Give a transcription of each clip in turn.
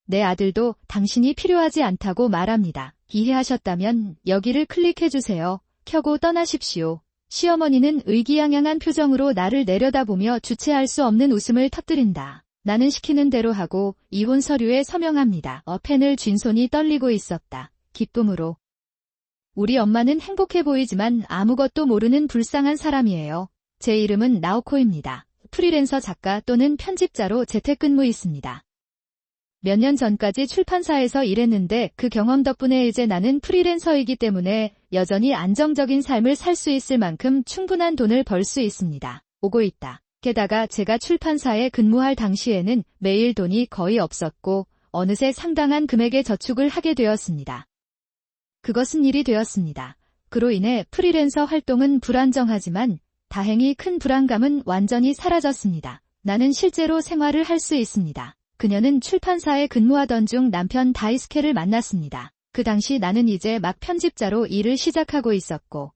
내 아들도 당신이 필요하지 않다고 말합니다. 이해하셨다면 여기를 클릭해주세요. 켜고 떠나십시오. 시어머니는 의기양양한 표정으로 나를 내려다보며 주체할 수 없는 웃음을 터뜨린다. 나는 시키는 대로 하고 이혼 서류에 서명합니다. 펜을 쥔 손이 떨리고 있었다. 기쁨으로. 우리 엄마는 행복해 보이지만 아무것도 모르는 불쌍한 사람이에요. 제 이름은 나오코입니다. 프리랜서 작가 또는 편집자로 재택근무 있습니다. 몇 년 전까지 출판사에서 일했는데 그 경험 덕분에 이제 나는 프리랜서이기 때문에 여전히 안정적인 삶을 살 수 있을 만큼 충분한 돈을 벌 수 있습니다. 오고 있다. 게다가 제가 출판사에 근무할 당시에는 매일 돈이 거의 없었고 어느새 상당한 금액의 저축을 하게 되었습니다. 그것은 일이 되었습니다. 그로 인해 프리랜서 활동은 불안정하지만 다행히 큰 불안감은 완전히 사라졌습니다. 나는 실제로 생활을 할 수 있습니다. 그녀는 출판사에 근무하던 중 남편 다이스케를 만났습니다. 그 당시 나는 이제 막 편집자로 일을 시작하고 있었고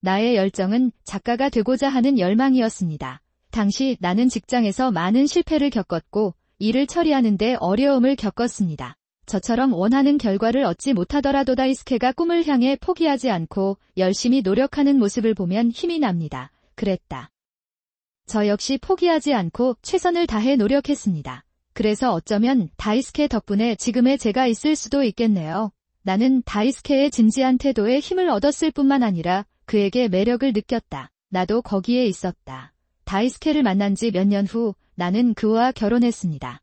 나의 열정은 작가가 되고자 하는 열망이었습니다. 당시 나는 직장에서 많은 실패를 겪었고 일을 처리하는 데 어려움을 겪었습니다. 저처럼 원하는 결과를 얻지 못하더라도 다이스케가 꿈을 향해 포기하지 않고 열심히 노력하는 모습을 보면 힘이 납니다. 그랬다. 저 역시 포기하지 않고 최선을 다해 노력했습니다. 그래서 어쩌면 다이스케 덕분에 지금의 제가 있을 수도 있겠네요. 나는 다이스케의 진지한 태도에 힘을 얻었을 뿐만 아니라 그에게 매력을 느꼈다. 나도 거기에 있었다. 다이스케를 만난 지 몇 년 후 나는 그와 결혼했습니다.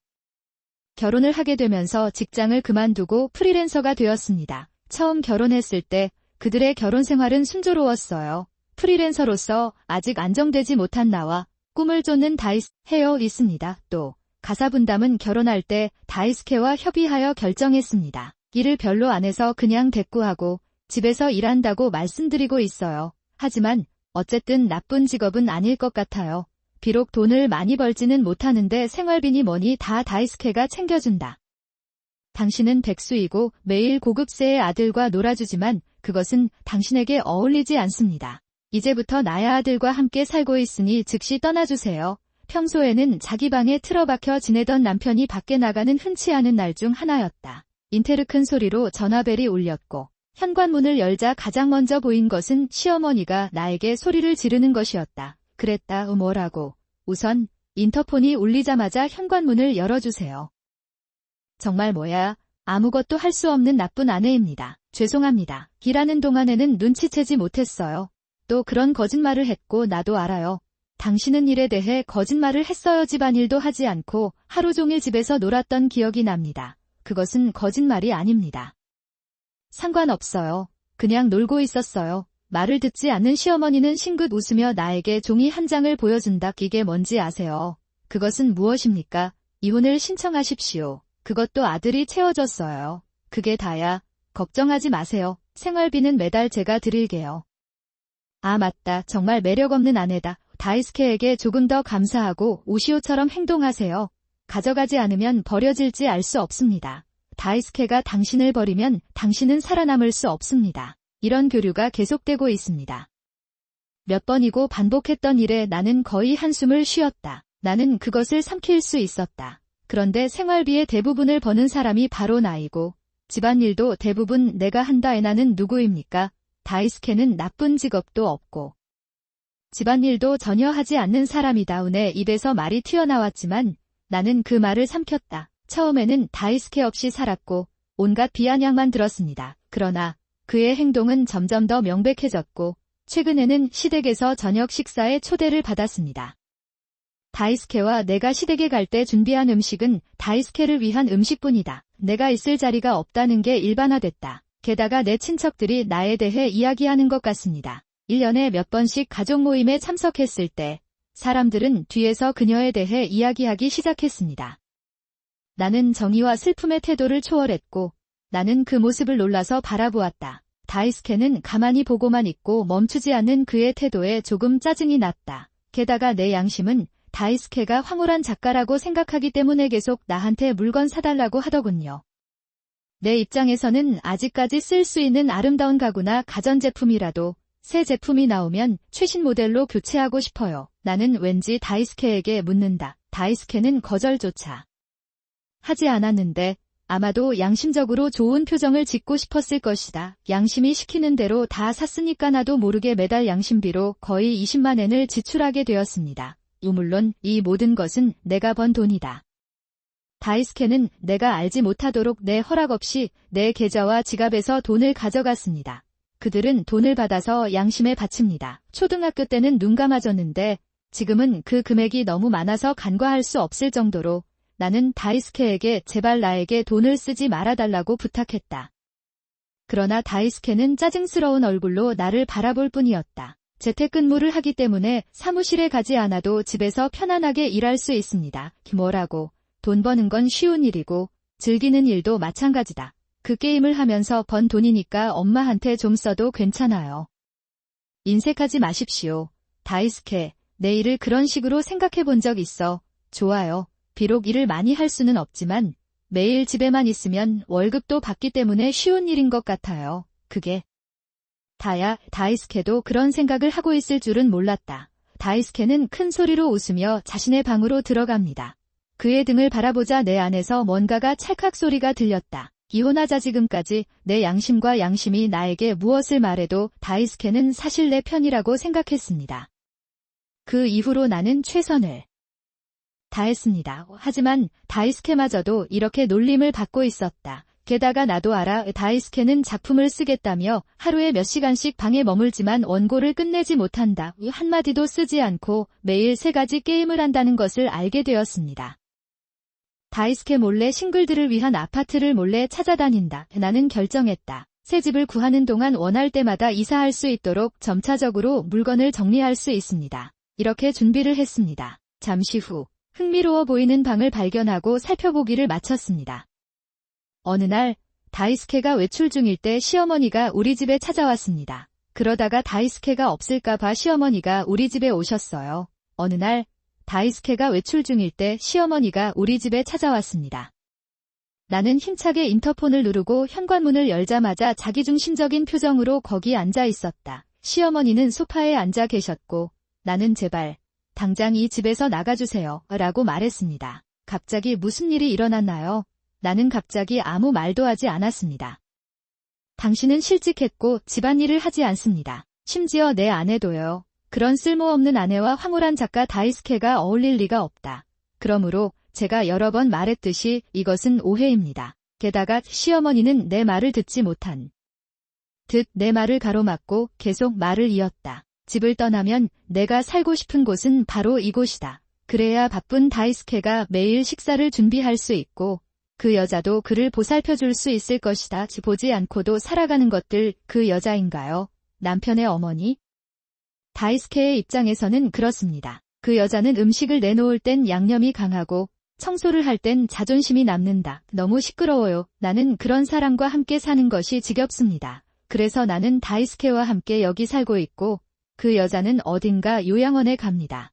결혼을 하게 되면서 직장을 그만두고 프리랜서가 되었습니다. 처음 결혼했을 때 그들의 결혼 생활은 순조로웠어요. 프리랜서로서 아직 안정되지 못한 나와 꿈을 쫓는 다이스케어 있습니다. 또 가사 분담은 결혼할 때 다이스케와 협의하여 결정했습니다. 일을 별로 안 해서 그냥 대꾸하고 집에서 일한다고 말씀드리고 있어요. 하지만 어쨌든 나쁜 직업은 아닐 것 같아요. 비록 돈을 많이 벌지는 못하는데 생활비니 뭐니 다 다이스케가 챙겨준다. 당신은 백수이고 매일 고급세의 아들과 놀아주지만 그것은 당신에게 어울리지 않습니다. 이제부터 나야 아들과 함께 살고 있으니 즉시 떠나주세요. 평소에는 자기 방에 틀어박혀 지내던 남편이 밖에 나가는 흔치 않은 날 중 하나였다. 인테르 큰 소리로 전화벨이 울렸고 현관문을 열자 가장 먼저 보인 것은 시어머니가 나에게 소리를 지르는 것이었다. 그랬다. 뭐라고. 우선 인터폰이 울리자마자 현관문을 열어주세요. 정말 뭐야. 아무것도 할 수 없는 나쁜 아내입니다. 죄송합니다. 일하는 동안에는 눈치채지 못했어요. 또 그런 거짓말을 했고 나도 알아요. 당신은 일에 대해 거짓말을 했어요. 집안일도 하지 않고 하루 종일 집에서 놀았던 기억이 납니다. 그것은 거짓말이 아닙니다. 상관없어요. 그냥 놀고 있었어요. 말을 듣지 않는 시어머니는 싱긋 웃으며 나에게 종이 한 장을 보여준다. 이게 뭔지 아세요? 그것은 무엇입니까? 이혼을 신청하십시오. 그것도 아들이 채워줬어요. 그게 다야. 걱정하지 마세요. 생활비는 매달 제가 드릴게요. 아 맞다. 정말 매력없는 아내다. 다이스케에게 조금 더 감사하고 오시오처럼 행동하세요. 가져가지 않으면 버려질지 알 수 없습니다. 다이스케가 당신을 버리면 당신은 살아남을 수 없습니다. 이런 교류가 계속되고 있습니다. 몇 번이고 반복했던 일에 나는 거의 한숨을 쉬었다. 나는 그것을 삼킬 수 있었다. 그런데 생활비의 대부분을 버는 사람이 바로 나이고 집안일도 대부분 내가 한다. 나는 누구입니까? 다이스케는 나쁜 직업도 없고 집안일도 전혀 하지 않는 사람이다. 운의 입에서 말이 튀어나왔지만 나는 그 말을 삼켰다. 처음에는 다이스케 없이 살았고 온갖 비아냥만 들었습니다. 그러나 그의 행동은 점점 더 명백해졌고 최근에는 시댁에서 저녁 식사에 초대를 받았습니다. 다이스케와 내가 시댁에 갈 때 준비한 음식은 다이스케를 위한 음식뿐이다. 내가 있을 자리가 없다는 게 일반화됐다. 게다가 내 친척들이 나에 대해 이야기하는 것 같습니다. 1년에 몇 번씩 가족 모임에 참석했을 때 사람들은 뒤에서 그녀에 대해 이야기하기 시작했습니다. 나는 정의와 슬픔의 태도를 초월했고 나는 그 모습을 놀라서 바라보았다. 다이스케는 가만히 보고만 있고 멈추지 않는 그의 태도에 조금 짜증이 났다. 게다가 내 양심은 다이스케가 황홀한 작가라고 생각하기 때문에 계속 나한테 물건 사달라고 하더군요. 내 입장에서는 아직까지 쓸 수 있는 아름다운 가구나 가전제품이라도 새 제품이 나오면 최신 모델로 교체하고 싶어요. 나는 왠지 다이스케에게 묻는다. 다이스케는 거절조차 하지 않았는데 아마도 양심적으로 좋은 표정을 짓고 싶었을 것이다. 양심이 시키는 대로 다 샀으니까 나도 모르게 매달 양심비로 거의 20만 엔을 지출하게 되었습니다. 물론 이 모든 것은 내가 번 돈이다. 다이스케는 내가 알지 못하도록 내 허락 없이 내 계좌와 지갑에서 돈을 가져갔습니다. 그들은 돈을 받아서 양심에 바칩니다. 초등학교 때는 눈 감아줬는데 지금은 그 금액이 너무 많아서 간과할 수 없을 정도로 나는 다이스케에게 제발 나에게 돈을 쓰지 말아달라고 부탁했다. 그러나 다이스케는 짜증스러운 얼굴로 나를 바라볼 뿐이었다. 재택근무를 하기 때문에 사무실에 가지 않아도 집에서 편안하게 일할 수 있습니다. 뭐라고, 돈 버는 건 쉬운 일이고 즐기는 일도 마찬가지다. 그 게임을 하면서 번 돈이니까 엄마한테 좀 써도 괜찮아요. 인색하지 마십시오. 다이스케, 내 일을 그런 식으로 생각해 본 적 있어. 좋아요. 비록 일을 많이 할 수는 없지만 매일 집에만 있으면 월급도 받기 때문에 쉬운 일인 것 같아요. 그게 다야. 다이스케도 그런 생각을 하고 있을 줄은 몰랐다. 다이스케는 큰 소리로 웃으며 자신의 방으로 들어갑니다. 그의 등을 바라보자 내 안에서 뭔가가 찰칵 소리가 들렸다. 이혼하자. 지금까지 내 양심과 양심이 나에게 무엇을 말해도 다이스케는 사실 내 편이라고 생각했습니다. 그 이후로 나는 최선을 다했습니다. 하지만 다이스케마저도 이렇게 놀림을 받고 있었다. 게다가 나도 알아. 다이스케는 작품을 쓰겠다며 하루에 몇 시간씩 방에 머물지만 원고를 끝내지 못한다. 한마디도 쓰지 않고 매일 3가지 게임을 한다는 것을 알게 되었습니다. 다이스케 몰래 싱글들을 위한 아파트를 몰래 찾아다닌다. 나는 결정했다. 새 집을 구하는 동안 원할 때마다 이사할 수 있도록 점차적으로 물건을 정리할 수 있습니다. 이렇게 준비를 했습니다. 잠시 후 흥미로워 보이는 방을 발견하고 살펴보기를 마쳤습니다. 어느 날 다이스케가 외출 중일 때 시어머니가 우리 집에 찾아왔습니다. 그러다가 다이스케가 없을까봐 시어머니가 우리 집에 오셨어요. 어느 날 다이스케가 외출 중일 때 시어머니가 우리 집에 찾아왔습니다. 나는 힘차게 인터폰을 누르고 현관문을 열자마자 자기중심적인 표정으로 거기 앉아 있었다. 시어머니는 소파에 앉아 계셨고 나는 제발 당장 이 집에서 나가주세요 라고 말했습니다. 갑자기 무슨 일이 일어났나요? 나는 갑자기 아무 말도 하지 않았습니다. 당신은 실직했고 집안일을 하지 않습니다. 심지어 내 아내도요. 그런 쓸모없는 아내와 황홀한 작가 다이스케가 어울릴 리가 없다. 그러므로 제가 여러 번 말했듯이 이것은 오해입니다. 게다가 시어머니는 내 말을 듣지 못한 듯 내 말을 가로막고 계속 말을 이었다. 집을 떠나면 내가 살고 싶은 곳은 바로 이곳이다. 그래야 바쁜 다이스케가 매일 식사를 준비할 수 있고 그 여자도 그를 보살펴줄 수 있을 것이다. 보지 않고도 살아가는 것들 그 여자인가요? 남편의 어머니? 다이스케의 입장에서는 그렇습니다. 그 여자는 음식을 내놓을 땐 양념이 강하고 청소를 할 땐 자존심이 남는다. 너무 시끄러워요. 나는 그런 사람과 함께 사는 것이 지겹습니다. 그래서 나는 다이스케와 함께 여기 살고 있고 그 여자는 어딘가 요양원에 갑니다.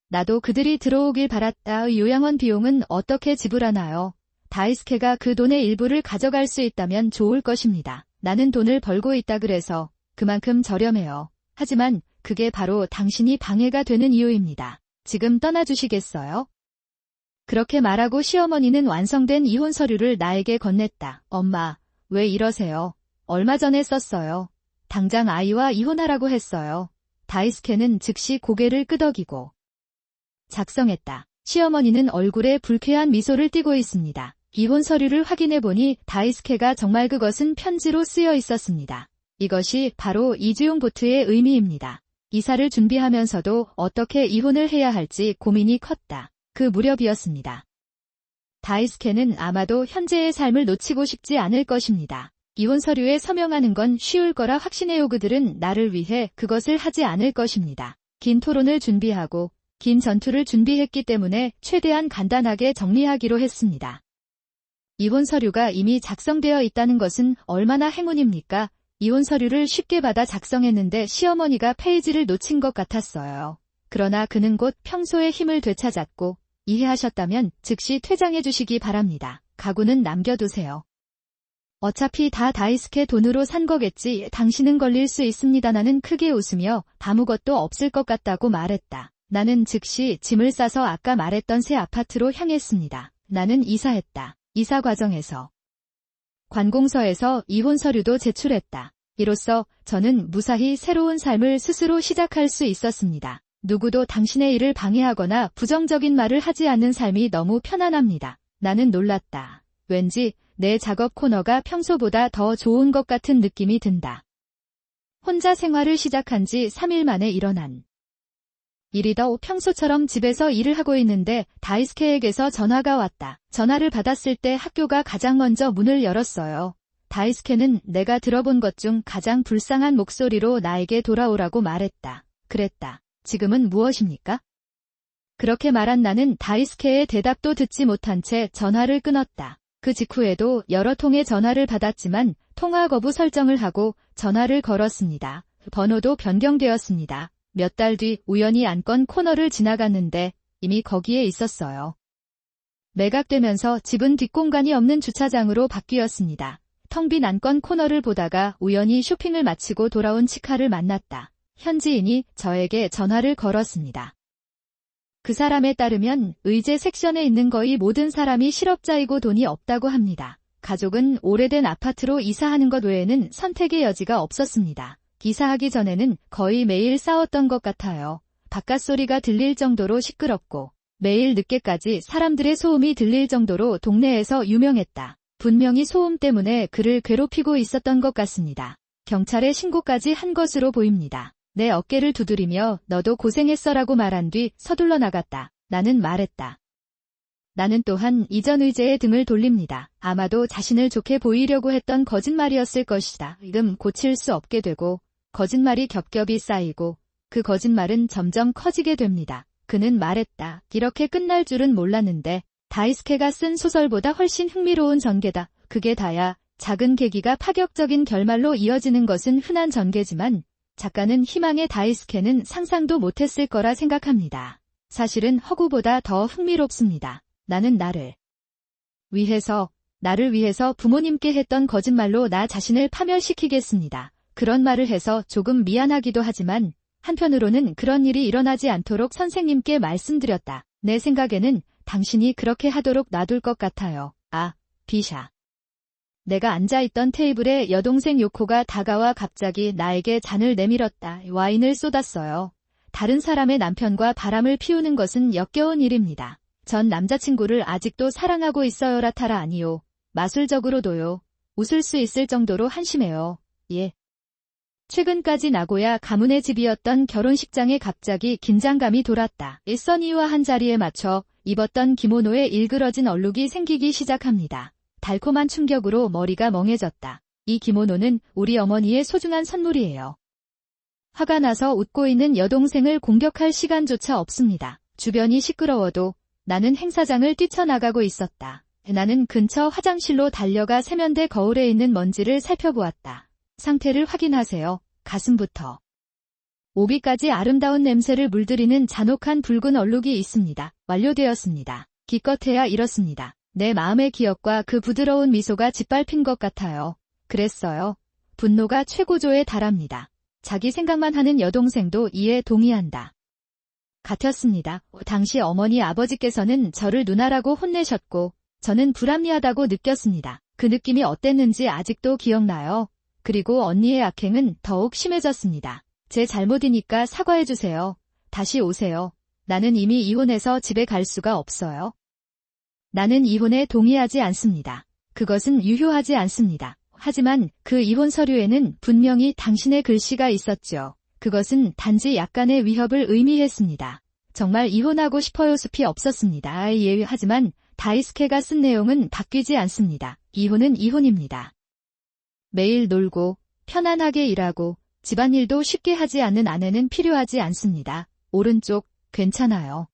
나도 그들이 들어오길 바랐다. 요양원 비용은 어떻게 지불하나요? 다이스케가 그 돈의 일부를 가져갈 수 있다면 좋을 것입니다. 나는 돈을 벌고 있다 그래서 그만큼 저렴해요. 하지만 그게 바로 당신이 방해가 되는 이유입니다. 지금 떠나주시겠어요? 그렇게 말하고 시어머니는 완성된 이혼 서류를 나에게 건넸다. 엄마, 왜 이러세요? 얼마 전에 썼어요. 당장 아이와 이혼하라고 했어요. 다이스케는 즉시 고개를 끄덕이고 작성했다. 시어머니는 얼굴에 불쾌한 미소를 띠고 있습니다. 이혼 서류를 확인해보니 다이스케가 정말 그것은 편지로 쓰여 있었습니다. 이것이 바로 이주용 보트의 의미입니다. 이사를 준비하면서도 어떻게 이혼을 해야 할지 고민이 컸다. 그 무렵이었습니다. 다이스케는 아마도 현재의 삶을 놓치고 싶지 않을 것입니다. 이혼 서류에 서명하는 건 쉬울 거라 확신해요. 그들은 나를 위해 그것을 하지 않을 것입니다. 긴 토론을 준비하고 긴 전투를 준비했기 때문에 최대한 간단하게 정리하기로 했습니다. 이혼 서류가 이미 작성되어 있다는 것은 얼마나 행운입니까? 이혼 서류를 쉽게 받아 작성했는데 시어머니가 페이지를 놓친 것 같았어요. 그러나 그는 곧 평소의 힘을 되찾았고 이해하셨다면 즉시 퇴장해 주시기 바랍니다. 가구는 남겨두세요. 어차피 다 다이스케 돈으로 산 거겠지. 당신은 걸릴 수 있습니다. 나는 크게 웃으며 아무것도 없을 것 같다고 말했다. 나는 즉시 짐을 싸서 아까 말했던 새 아파트로 향했습니다. 나는 이사했다. 이사 과정에서 관공서에서 이혼 서류도 제출했다. 이로써 저는 무사히 새로운 삶을 스스로 시작할 수 있었습니다. 누구도 당신의 일을 방해하거나 부정적인 말을 하지 않는 삶이 너무 편안합니다. 나는 놀랐다. 왠지 내 작업 코너가 평소보다 더 좋은 것 같은 느낌이 든다. 혼자 생활을 시작한 지 3일 만에 일어난 일이다. 평소처럼 집에서 일을 하고 있는데 다이스케에게서 전화가 왔다. 전화를 받았을 때 학교가 가장 먼저 문을 열었어요. 다이스케는 내가 들어본 것 중 가장 불쌍한 목소리로 나에게 돌아오라고 말했다. 그랬다. 지금은 무엇입니까? 그렇게 말한 나는 다이스케의 대답도 듣지 못한 채 전화를 끊었다. 그 직후에도 여러 통의 전화를 받았지만 통화 거부 설정을 하고 전화를 걸었습니다. 번호도 변경되었습니다. 몇 달 뒤 우연히 안건 코너를 지나갔는데 이미 거기에 있었어요. 매각되면서 집은 뒷공간이 없는 주차장으로 바뀌었습니다. 텅 빈 안건 코너를 보다가 우연히 쇼핑을 마치고 돌아온 치카를 만났다. 현지인이 저에게 전화를 걸었습니다. 그 사람에 따르면 의제 섹션에 있는 거의 모든 사람이 실업자이고 돈이 없다고 합니다. 가족은 오래된 아파트로 이사하는 것 외에는 선택의 여지가 없었습니다. 이사하기 전에는 거의 매일 싸웠던 것 같아요. 바깥 소리가 들릴 정도로 시끄럽고 매일 늦게까지 사람들의 소음이 들릴 정도로 동네에서 유명했다. 분명히 소음 때문에 그를 괴롭히고 있었던 것 같습니다. 경찰에 신고까지 한 것으로 보입니다. 내 어깨를 두드리며 너도 고생했어라고 말한 뒤 서둘러 나갔다. 나는 말했다. 나는 또한 이전 의제에 등을 돌립니다. 아마도 자신을 좋게 보이려고 했던 거짓말이었을 것이다. 지금 고칠 수 없게 되고 거짓말이 겹겹이 쌓이고 그 거짓말은 점점 커지게 됩니다. 그는 말했다. 이렇게 끝날 줄은 몰랐는데 다이스케가 쓴 소설보다 훨씬 흥미로운 전개다. 그게 다야. 작은 계기가 파격적인 결말로 이어지는 것은 흔한 전개지만 작가는 희망의 다이스케는 상상도 못했을 거라 생각합니다. 사실은 허구보다 더 흥미롭습니다. 나는 나를 위해서 부모님께 했던 거짓말로 나 자신을 파멸시키겠습니다. 그런 말을 해서 조금 미안하기도 하지만 한편으로는 그런 일이 일어나지 않도록 선생님께 말씀드렸다. 내 생각에는 당신이 그렇게 하도록 놔둘 것 같아요. 아, 비샤. 내가 앉아있던 테이블에 여동생 요코가 다가와 갑자기 나에게 잔을 내밀었다. 와인을 쏟았어요. 다른 사람의 남편과 바람을 피우는 것은 역겨운 일입니다. 전 남자친구를 아직도 사랑하고 있어요라 타라 아니요. 마술적으로도요. 웃을 수 있을 정도로 한심해요. 예. 최근까지 나고야 가문의 집이었던 결혼식장에 갑자기 긴장감이 돌았다. 써니와 한 자리에 맞춰 입었던 기모노에 일그러진 얼룩이 생기기 시작합니다. 달콤한 충격으로 머리가 멍해졌다. 이 기모노는 우리 어머니의 소중한 선물이에요. 화가 나서 웃고 있는 여동생을 공격할 시간조차 없습니다. 주변이 시끄러워도 나는 행사장을 뛰쳐나가고 있었다. 나는 근처 화장실로 달려가 세면대 거울에 있는 먼지를 살펴보았다. 상태를 확인하세요. 가슴부터 오비까지 아름다운 냄새를 물들이는 잔혹한 붉은 얼룩이 있습니다. 완료되었습니다. 기껏해야 이렇습니다. 내 마음의 기억과 그 부드러운 미소가 짓밟힌 것 같아요. 그랬어요. 분노가 최고조에 달합니다. 자기 생각만 하는 여동생도 이에 동의한다. 같았습니다. 당시 어머니 아버지께서는 저를 누나라고 혼내셨고 저는 불합리하다고 느꼈습니다. 그 느낌이 어땠는지 아직도 기억나요. 그리고 언니의 악행은 더욱 심해졌습니다. 제 잘못이니까 사과해주세요. 다시 오세요. 나는 이미 이혼해서 집에 갈 수가 없어요. 나는 이혼에 동의하지 않습니다. 그것은 유효하지 않습니다. 하지만 그 이혼 서류에는 분명히 당신의 글씨가 있었죠. 그것은 단지 약간의 위협을 의미했습니다. 정말 이혼하고 싶어요. 숲이 없었습니다. 예, 하지만 다이스케가 쓴 내용은 바뀌지 않습니다. 이혼은 이혼입니다. 매일 놀고 편안하게 일하고 집안일도 쉽게 하지 않는 아내는 필요하지 않습니다. 오른쪽, 괜찮아요.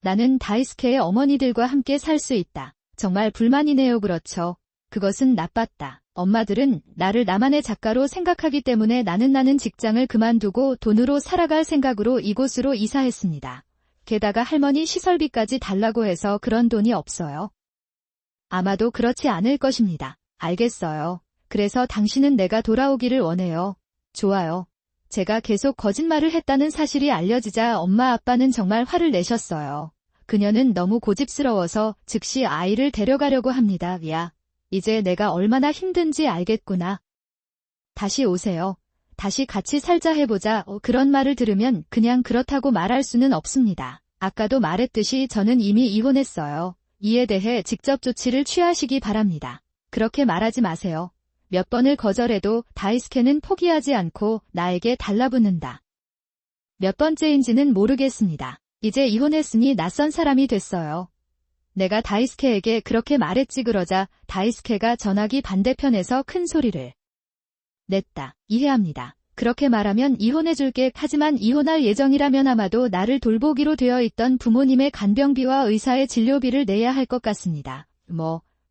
나는 다이스케의 어머니들과 함께 살 수 있다. 정말 불만이네요. 그렇죠. 그것은 나빴다. 엄마들은 나를 나만의 작가로 생각하기 때문에 나는 직장을 그만두고 돈으로 살아갈 생각으로 이곳으로 이사했습니다. 게다가 할머니 시설비까지 달라고 해서 그런 돈이 없어요. 아마도 그렇지 않을 것입니다. 알겠어요. 그래서 당신은 내가 돌아오기를 원해요. 좋아요. 제가 계속 거짓말을 했다는 사실이 알려지자 엄마 아빠는 정말 화를 내셨어요. 그녀는 너무 고집스러워서 즉시 아이를 데려가려고 합니다. 야, 이제 내가 얼마나 힘든지 알겠구나. 다시 오세요. 다시 같이 살자 해보자. 그런 말을 들으면 그냥 그렇다고 말할 수는 없습니다. 아까도 말했듯이 저는 이미 이혼했어요. 이에 대해 직접 조치를 취하시기 바랍니다. 그렇게 말하지 마세요. 몇 번을 거절해도 다이스케는 포기하지 않고 나에게 달라붙는다. 몇 번째인지는 모르겠습니다. 이제 이혼했으니 낯선 사람이 됐어요. 내가 다이스케에게 그렇게 말했지. 그러자 다이스케가 전화기 반대편에서 큰 소리를 냈다. 이해합니다. 그렇게 말하면 이혼해줄게. 하지만 이혼할 예정이라면 아마도 나를 돌보기로 되어 있던 부모님의 간병비와 의사의 진료비를 내야 할 것 같습니다.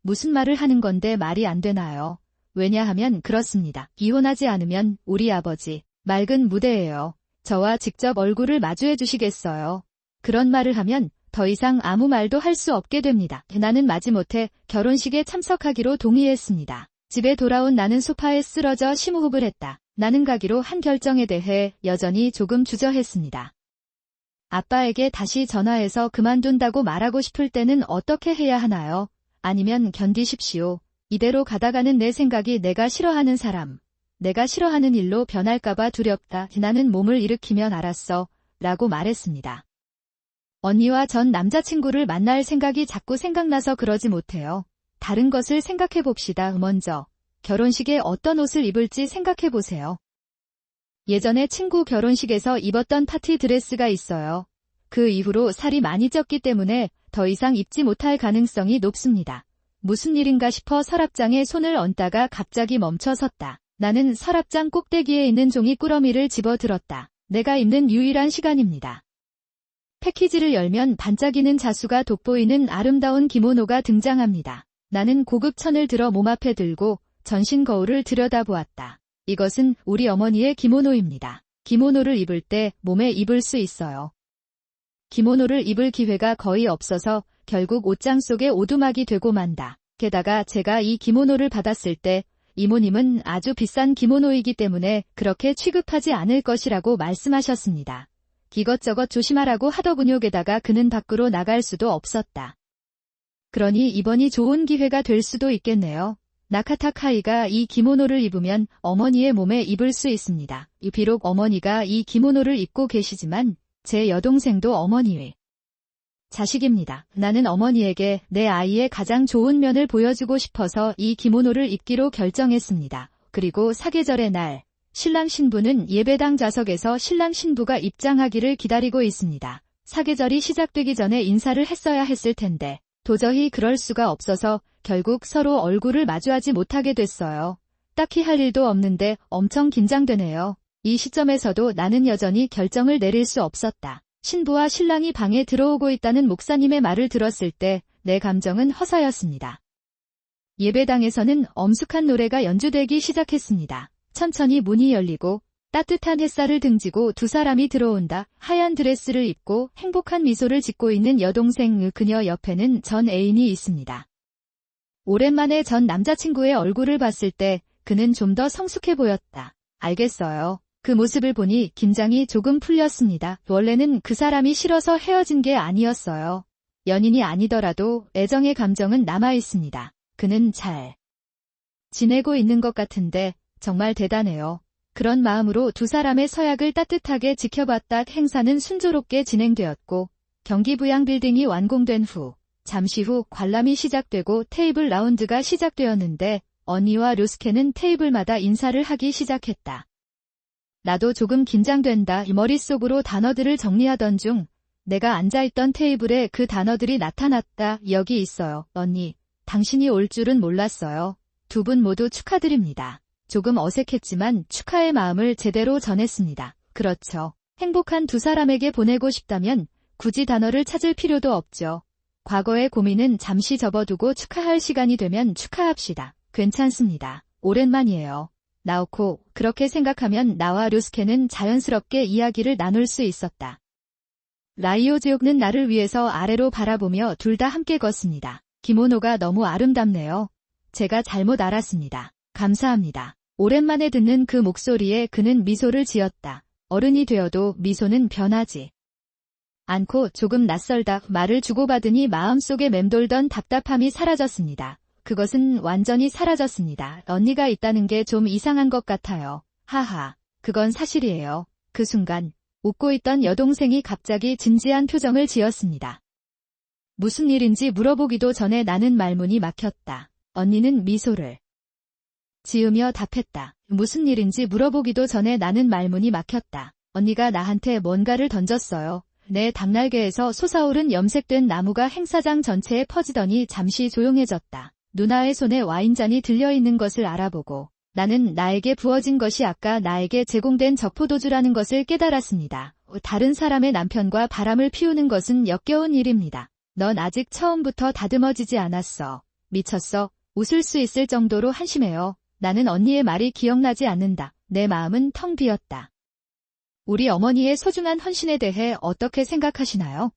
무슨 말을 하는 건데 말이 안 되나요? 왜냐하면 그렇습니다. 이혼하지 않으면 우리 아버지 맑은 무대예요. 저와 직접 얼굴을 마주해 주시겠어요? 그런 말을 하면 더 이상 아무 말도 할 수 없게 됩니다. 나는 마지못해 결혼식에 참석하기로 동의했습니다. 집에 돌아온 나는 소파에 쓰러져 심호흡을 했다. 나는 가기로 한 결정에 대해 여전히 조금 주저했습니다. 아빠에게 다시 전화해서 그만둔다고 말하고 싶을 때는 어떻게 해야 하나요? 아니면 견디십시오. 이대로 가다가는 내 생각이 내가 싫어하는 사람, 내가 싫어하는 일로 변할까봐 두렵다. 나는 몸을 일으키면 알았어. 라고 말했습니다. 언니와 전 남자친구를 만날 생각이 자꾸 생각나서 그러지 못해요. 다른 것을 생각해봅시다. 먼저 결혼식에 어떤 옷을 입을지 생각해보세요. 예전에 친구 결혼식에서 입었던 파티 드레스가 있어요. 그 이후로 살이 많이 쪘기 때문에 더 이상 입지 못할 가능성이 높습니다. 무슨 일인가 싶어 서랍장에 손을 얹다가 갑자기 멈춰섰다. 나는 서랍장 꼭대기에 있는 종이 꾸러미를 집어들었다. 내가 입는 유일한 시간입니다. 패키지를 열면 반짝이는 자수가 돋보이는 아름다운 기모노가 등장합니다. 나는 고급 천을 들어 몸 앞에 들고 전신 거울을 들여다보았다. 이것은 우리 어머니의 기모노입니다. 기모노를 입을 때 몸에 입을 수 있어요. 기모노를 입을 기회가 거의 없어서 결국 옷장 속에 오두막이 되고 만다. 게다가 제가 이 기모노를 받았을 때 이모님은 아주 비싼 기모노이기 때문에 그렇게 취급하지 않을 것이라고 말씀하셨습니다. 이것저것 조심하라고 하더군요. 게다가 그는 밖으로 나갈 수도 없었다. 그러니 이번이 좋은 기회가 될 수도 있겠네요. 나카타 카이가 이 기모노를 입으면 어머니의 몸에 입을 수 있습니다. 비록 어머니가 이 기모노를 입고 계시지만 제 여동생도 어머니의 자식입니다. 나는 어머니에게 내 아이의 가장 좋은 면을 보여주고 싶어서 이 기모노를 입기로 결정했습니다. 그리고 사계절의 날, 신랑 신부는 예배당 좌석에서 신랑 신부가 입장하기를 기다리고 있습니다. 사계절이 시작되기 전에 인사를 했어야 했을 텐데 도저히 그럴 수가 없어서 결국 서로 얼굴을 마주하지 못하게 됐어요. 딱히 할 일도 없는데 엄청 긴장되네요. 이 시점에서도 나는 여전히 결정을 내릴 수 없었다. 신부와 신랑이 방에 들어오고 있다는 목사님의 말을 들었을 때 내 감정은 허사였습니다. 예배당에서는 엄숙한 노래가 연주되기 시작했습니다. 천천히 문이 열리고 따뜻한 햇살을 등지고 두 사람이 들어온다. 하얀 드레스를 입고 행복한 미소를 짓고 있는 여동생, 그녀 옆에는 전 애인이 있습니다. 오랜만에 전 남자친구의 얼굴을 봤을 때 그는 좀 더 성숙해 보였다. 알겠어요. 그 모습을 보니 긴장이 조금 풀렸습니다. 원래는 그 사람이 싫어서 헤어진 게 아니었어요. 연인이 아니더라도 애정의 감정은 남아있습니다. 그는 잘 지내고 있는 것 같은데 정말 대단해요. 그런 마음으로 두 사람의 서약을 따뜻하게 지켜봤다. 행사는 순조롭게 진행되었고 경기부양 빌딩이 완공된 후 잠시 후 관람이 시작되고 테이블 라운드가 시작되었는데 언니와 료스케는 테이블마다 인사를 하기 시작했다. 나도 조금 긴장된다. 머릿속으로 단어들을 정리하던 중 내가 앉아있던 테이블에 그 단어들이 나타났다. 여기 있어요. 언니, 당신이 올 줄은 몰랐어요. 두 분 모두 축하드립니다. 조금 어색했지만 축하의 마음을 제대로 전했습니다. 그렇죠. 행복한 두 사람에게 보내고 싶다면 굳이 단어를 찾을 필요도 없죠. 과거의 고민은 잠시 접어두고 축하할 시간이 되면 축하합시다. 괜찮습니다. 오랜만이에요. 나오코, 그렇게 생각하면 나와 료스케는 자연스럽게 이야기를 나눌 수 있었다. 라이오즈옥는 나를 위해서 아래로 바라보며 둘 다 함께 걷습니다. 기모노가 너무 아름답네요. 제가 잘못 알았습니다. 감사합니다. 오랜만에 듣는 그 목소리에 그는 미소를 지었다. 어른이 되어도 미소는 변하지 않고 조금 낯설다 말을 주고받으니 마음속에 맴돌던 답답함이 사라졌습니다. 그것은 완전히 사라졌습니다. 언니가 있다는 게 좀 이상한 것 같아요. 하하, 그건 사실이에요. 그 순간 웃고 있던 여동생이 갑자기 진지한 표정을 지었습니다. 무슨 일인지 물어보기도 전에 나는 말문이 막혔다. 언니는 미소를 지으며 답했다. 무슨 일인지 물어보기도 전에 나는 말문이 막혔다. 언니가 나한테 뭔가를 던졌어요. 내 닭날개에서 솟아오른 염색된 나무가 행사장 전체에 퍼지더니 잠시 조용해졌다. 누나의 손에 와인잔이 들려있는 것을 알아보고 나는 나에게 부어진 것이 아까 나에게 제공된 적포도주라는 것을 깨달았습니다. 다른 사람의 남편과 바람을 피우는 것은 역겨운 일입니다. 넌 아직 처음부터 다듬어지지 않았어. 미쳤어. 웃을 수 있을 정도로 한심해요. 나는 언니의 말이 기억나지 않는다. 내 마음은 텅 비었다. 우리 어머니의 소중한 헌신에 대해 어떻게 생각하시나요?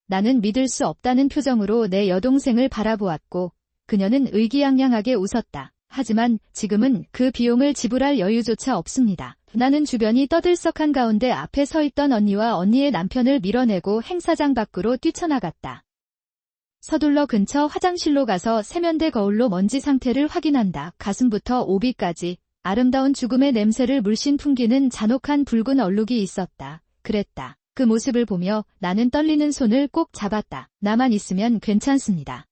나는 믿을 수 없다는 표정으로 내 여동생을 바라보았고 그녀는 의기양양하게 웃었다. 하지만 지금은 그 비용을 지불할 여유조차 없습니다. 나는 주변이 떠들썩한 가운데 앞에 서 있던 언니와 언니의 남편을 밀어내고 행사장 밖으로 뛰쳐나갔다. 서둘러 근처 화장실로 가서 세면대 거울로 먼지 상태를 확인한다. 가슴부터 오비까지 아름다운 죽음의 냄새를 물씬 풍기는 잔혹한 붉은 얼룩이 있었다. 그랬다. 그 모습을 보며 나는 떨리는 손을 꼭 잡았다. 나만 있으면 괜찮습니다.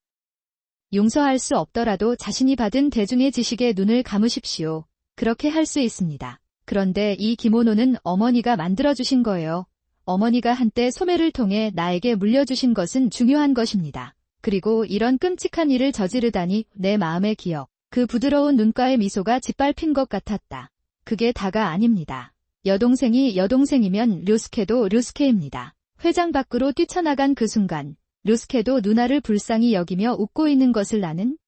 용서할 수 없더라도 자신이 받은 대중의 지식에 눈을 감으십시오. 그렇게 할 수 있습니다. 그런데 이 기모노는 어머니가 만들어주신 거예요. 어머니가 한때 소매를 통해 나에게 물려주신 것은 중요한 것입니다. 그리고 이런 끔찍한 일을 저지르다니 내 마음의 기억. 그 부드러운 눈가의 미소가 짓밟힌 것 같았다. 그게 다가 아닙니다. 여동생이 여동생이면 류스케도 류스케입니다. 회장 밖으로 뛰쳐나간 그 순간 류스케도 누나를 불쌍히 여기며 웃고 있는 것을 나는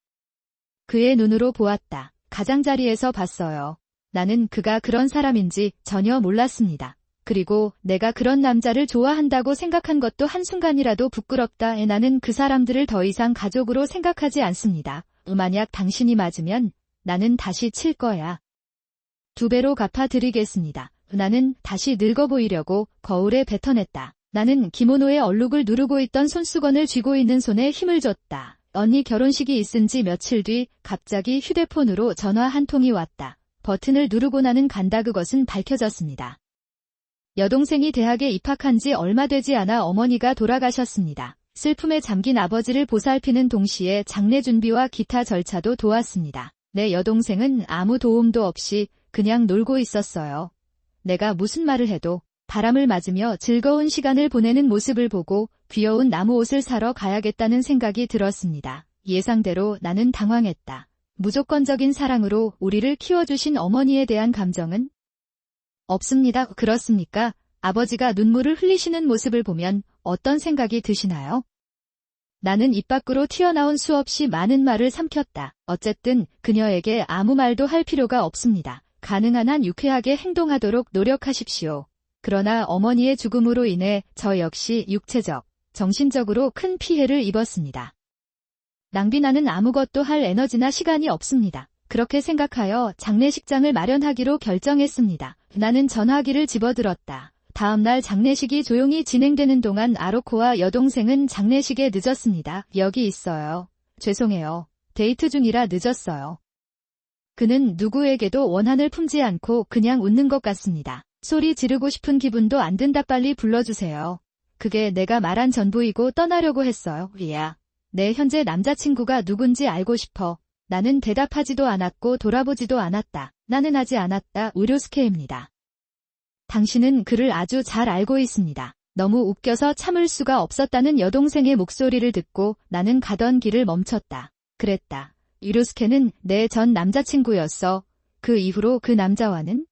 그의 눈으로 보았다. 가장자리에서 봤어요. 나는 그가 그런 사람인지 전혀 몰랐습니다. 그리고 내가 그런 남자를 좋아한다고 생각한 것도 한순간이라도 부끄럽다. 나는 그 사람들을 더 이상 가족으로 생각하지 않습니다. 만약 당신이 맞으면 나는 다시 칠 거야. 2배로 갚아드리겠습니다. 나는 다시 늙어 보이려고 거울에 뱉어냈다. 나는 기모노의 얼룩을 누르고 있던 손수건을 쥐고 있는 손에 힘을 줬다. 언니 결혼식이 있은 지 며칠 뒤 갑자기 휴대폰으로 전화 한 통이 왔다. 버튼을 누르고 나는 간다. 그것은 밝혀졌습니다. 여동생이 대학에 입학한 지 얼마 되지 않아 어머니가 돌아가셨습니다. 슬픔에 잠긴 아버지를 보살피는 동시에 장례 준비와 기타 절차도 도왔습니다. 내 여동생은 아무 도움도 없이 그냥 놀고 있었어요. 내가 무슨 말을 해도 바람을 맞으며 즐거운 시간을 보내는 모습을 보고 귀여운 나무 옷을 사러 가야겠다는 생각이 들었습니다. 예상대로 나는 당황했다. 무조건적인 사랑으로 우리를 키워주신 어머니에 대한 감정은 없습니다. 그렇습니까? 아버지가 눈물을 흘리시는 모습을 보면 어떤 생각이 드시나요? 나는 입 밖으로 튀어나온 수없이 많은 말을 삼켰다. 어쨌든 그녀에게 아무 말도 할 필요가 없습니다. 가능한 한 유쾌하게 행동하도록 노력하십시오. 그러나 어머니의 죽음으로 인해 저 역시 육체적, 정신적으로 큰 피해를 입었습니다. 낭비나는 아무것도 할 에너지나 시간이 없습니다. 그렇게 생각하여 장례식장을 마련하기로 결정했습니다. 나는 전화기를 집어들었다. 다음날 장례식이 조용히 진행되는 동안 아로코와 여동생은 장례식에 늦었습니다. 여기 있어요. 죄송해요. 데이트 중이라 늦었어요. 그는 누구에게도 원한을 품지 않고 그냥 웃는 것 같습니다. 소리 지르고 싶은 기분도 안 든다. 빨리 불러주세요. 그게 내가 말한 전부이고 떠나려고 했어요. 리아. 내 현재 남자친구가 누군지 알고 싶어. 나는 대답하지도 않았고 돌아보지도 않았다. 나는 하지 않았다. 우료스케입니다. 당신은 그를 아주 잘 알고 있습니다. 너무 웃겨서 참을 수가 없었다는 여동생의 목소리를 듣고 나는 가던 길을 멈췄다. 그랬다. 우료스케는 내 전 남자친구였어. 그 이후로 그 남자와는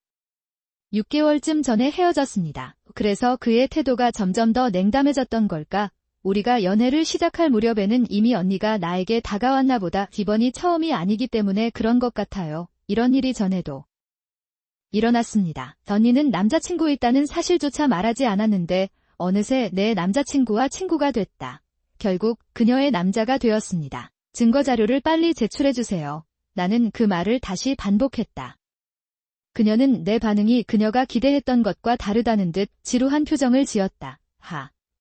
6개월쯤 전에 헤어졌습니다. 그래서 그의 태도가 점점 더 냉담해졌던 걸까? 우리가 연애를 시작할 무렵에는 이미 언니가 나에게 다가왔나 보다. 이번이 처음이 아니기 때문에 그런 것 같아요. 이런 일이 전에도 일어났습니다. 언니는 남자친구 있다는 사실조차 말하지 않았는데 어느새 내 남자친구와 친구가 됐다. 결국 그녀의 남자가 되었습니다. 증거자료를 빨리 제출해주세요. 나는 그 말을 다시 반복했다. 그녀는 내 반응이 그녀가 기대했던 것과 다르다는 듯 지루한 표정을 지었다.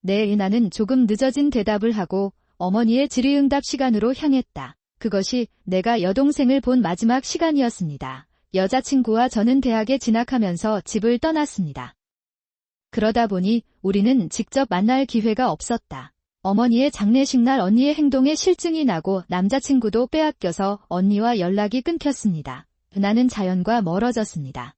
네, 나는 조금 늦어진 대답을 하고 어머니의 질의응답 시간으로 향했다. 그것이 내가 여동생을 본 마지막 시간이었습니다. 여자친구와 저는 대학에 진학하면서 집을 떠났습니다. 그러다 보니 우리는 직접 만날 기회가 없었다. 어머니의 장례식 날 언니의 행동에 실증이 나고 남자친구도 빼앗겨서 언니와 연락이 끊겼습니다. 나는 자연과 멀어졌습니다.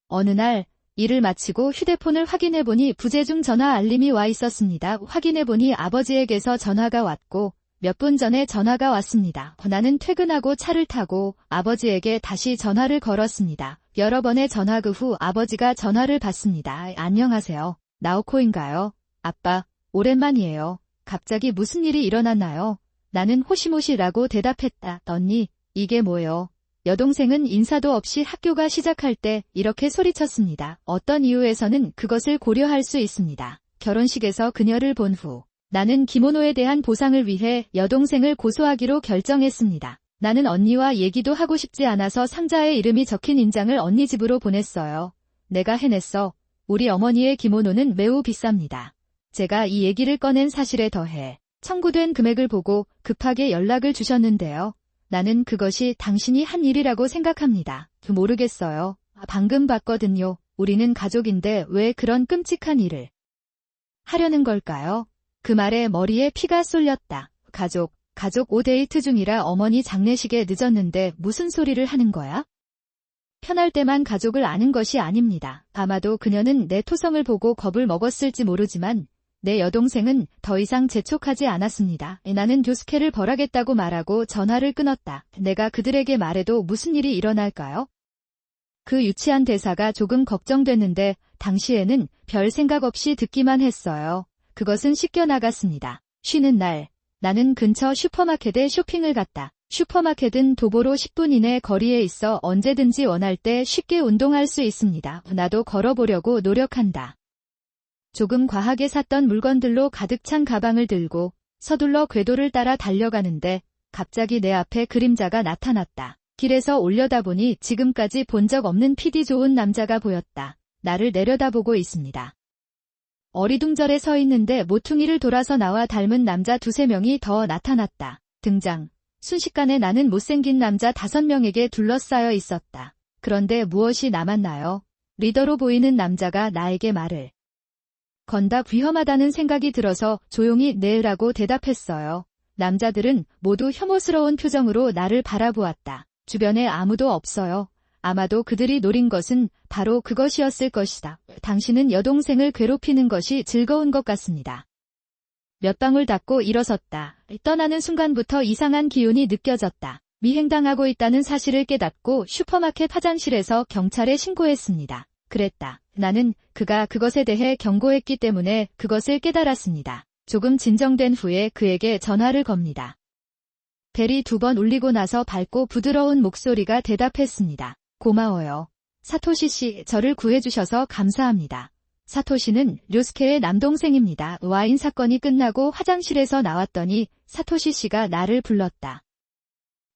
어느 날 일을 마치고 휴대폰을 확인해보니 부재중 전화 알림이 와 있었습니다. 확인해보니 아버지에게서 전화가 왔고 몇 분 전에 전화가 왔습니다. 나는 퇴근하고 차를 타고 아버지에게 다시 전화를 걸었습니다. 여러 번의 전화 후 아버지가 전화를 받습니다. 안녕하세요. 나오코인가요? 아빠, 오랜만이에요. 갑자기 무슨 일이 일어났나요? 나는 호시모시라고 대답했다. 언니, 이게 뭐예요? 여동생은 인사도 없이 학교가 시작할 때 이렇게 소리쳤습니다. 어떤 이유에서는 그것을 고려할 수 있습니다. 결혼식에서 그녀를 본 후 나는 기모노에 대한 보상을 위해 여동생을 고소하기로 결정했습니다. 나는 언니와 얘기도 하고 싶지 않아서 상자에 이름이 적힌 인장을 언니 집으로 보냈어요. 내가 해냈어. 우리 어머니의 기모노는 매우 비쌉니다. 제가 이 얘기를 꺼낸 사실에 더해 청구된 금액을 보고 급하게 연락을 주셨는데요. 나는 그것이 당신이 한 일이라고 생각합니다. 모르겠어요. 방금 봤거든요. 우리는 가족인데 왜 그런 끔찍한 일을 하려는 걸까요? 그 말에 머리에 피가 쏠렸다. 가족 5데이트 중이라 어머니 장례식에 늦었는데 무슨 소리를 하는 거야? 편할 때만 가족을 아는 것이 아닙니다. 아마도 그녀는 내 토성을 보고 겁을 먹었을지 모르지만 내 여동생은 더 이상 재촉하지 않았습니다. 나는 류스케를 벌하겠다고 말하고 전화를 끊었다. 내가 그들에게 말해도 무슨 일이 일어날까요? 그 유치한 대사가 조금 걱정됐는데 당시에는 별 생각 없이 듣기만 했어요. 그것은 씻겨나갔습니다. 쉬는 날, 나는 근처 슈퍼마켓에 쇼핑을 갔다. 슈퍼마켓은 도보로 10분 이내 거리에 있어 언제든지 원할 때 쉽게 운동할 수 있습니다. 나도 걸어보려고 노력한다. 조금 과하게 샀던 물건들로 가득 찬 가방을 들고 서둘러 궤도를 따라 달려가는데 갑자기 내 앞에 그림자가 나타났다. 길에서 올려다보니 지금까지 본 적 없는 피디 좋은 남자가 보였다. 나를 내려다보고 있습니다. 어리둥절해 서 있는데 모퉁이를 돌아서 나와 닮은 남자 2~3명이 더 나타났다. 등장. 순식간에 나는 못생긴 남자 5명에게 둘러싸여 있었다. 그런데 무엇이 남았나요? 리더로 보이는 남자가 나에게 말을 건다. 위험하다는 생각이 들어서 조용히 네라고 대답했어요. 남자들은 모두 혐오스러운 표정으로 나를 바라보았다. 주변에 아무도 없어요. 아마도 그들이 노린 것은 바로 그것이었을 것이다. 당신은 여동생을 괴롭히는 것이 즐거운 것 같습니다. 몇 방울 닦고 일어섰다. 떠나는 순간부터 이상한 기운이 느껴졌다. 미행당하고 있다는 사실을 깨닫고 슈퍼마켓 화장실에서 경찰에 신고했습니다. 그랬다. 나는 그가 그것에 대해 경고했기 때문에 그것을 깨달았습니다. 조금 진정된 후에 그에게 전화를 겁니다. 벨이 2번 울리고 나서 밝고 부드러운 목소리가 대답했습니다. 고마워요. 사토시 씨, 저를 구해주셔서 감사합니다. 사토시는 류스케의 남동생입니다. 와인 사건이 끝나고 화장실에서 나왔더니 사토시 씨가 나를 불렀다.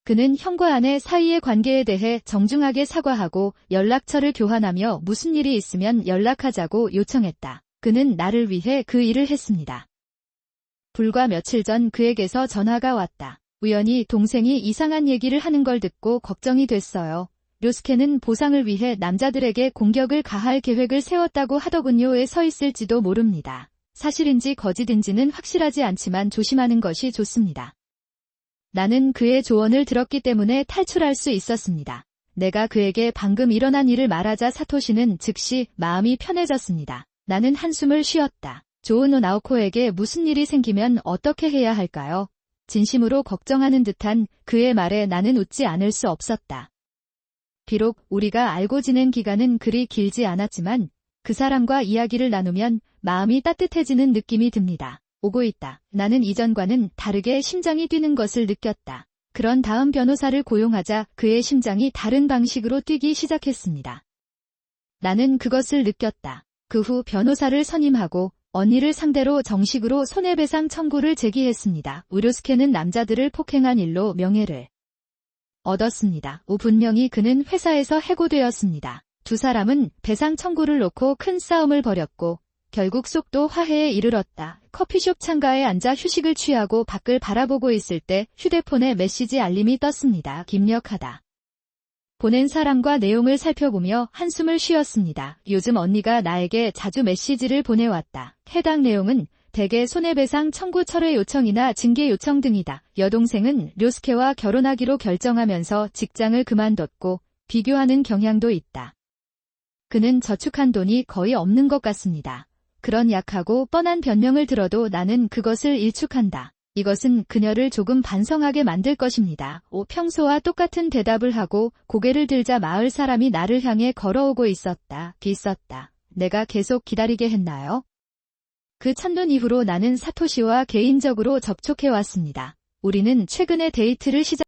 그는 형과 아내 사이의 관계에 대해 정중하게 사과하고 연락처를 교환하며 무슨 일이 있으면 연락하자고 요청했다. 그는 나를 위해 그 일을 했습니다. 불과 며칠 전 그에게서 전화가 왔다. 우연히 동생이 이상한 얘기를 하는 걸 듣고 걱정이 됐어요. 류스케는 보상을 위해 남자들에게 공격을 가할 계획을 세웠다고 하더군요에 서 있을지도 모릅니다. 사실인지 거짓인지는 확실하지 않지만 조심하는 것이 좋습니다. 나는 그의 조언을 들었기 때문에 탈출할 수 있었습니다. 내가 그에게 방금 일어난 일을 말하자 사토시는 즉시 마음이 편해졌습니다. 나는 한숨을 쉬었다. 조은호 나오코에게 무슨 일이 생기면 어떻게 해야 할까요? 진심으로 걱정하는 듯한 그의 말에 나는 웃지 않을 수 없었다. 비록 우리가 알고 지낸 기간은 그리 길지 않았지만 그 사람과 이야기를 나누면 마음이 따뜻해지는 느낌이 듭니다. 오고 있다. 나는 이전과는 다르게 심장이 뛰는 것을 느꼈다. 그런 다음 변호사를 고용하자 그의 심장이 다른 방식으로 뛰기 시작했습니다. 나는 그것을 느꼈다. 그 후 변호사를 선임하고 언니를 상대로 정식으로 손해배상 청구를 제기했습니다. 우료스케는 남자들을 폭행한 일로 명예를 얻었습니다. 분명히 그는 회사에서 해고되었습니다. 두 사람은 배상 청구를 놓고 큰 싸움을 벌였고 결국 속도 화해에 이르렀다. 커피숍 창가에 앉아 휴식을 취하고 밖을 바라보고 있을 때 휴대폰에 메시지 알림이 떴습니다. 김력하다. 보낸 사람과 내용을 살펴보며 한숨을 쉬었습니다. 요즘 언니가 나에게 자주 메시지를 보내왔다. 해당 내용은 대개 손해배상 청구 철회 요청이나 징계 요청 등이다. 여동생은 료스케와 결혼하기로 결정하면서 직장을 그만뒀고 비교하는 경향도 있다. 그는 저축한 돈이 거의 없는 것 같습니다. 그런 약하고 뻔한 변명을 들어도 나는 그것을 일축한다. 이것은 그녀를 조금 반성하게 만들 것입니다. 평소와 똑같은 대답을 하고 고개를 들자 마을 사람이 나를 향해 걸어오고 있었다. 내가 계속 기다리게 했나요? 그 첫눈 이후로 나는 사토시와 개인적으로 접촉해왔습니다. 우리는 최근에 데이트를 시작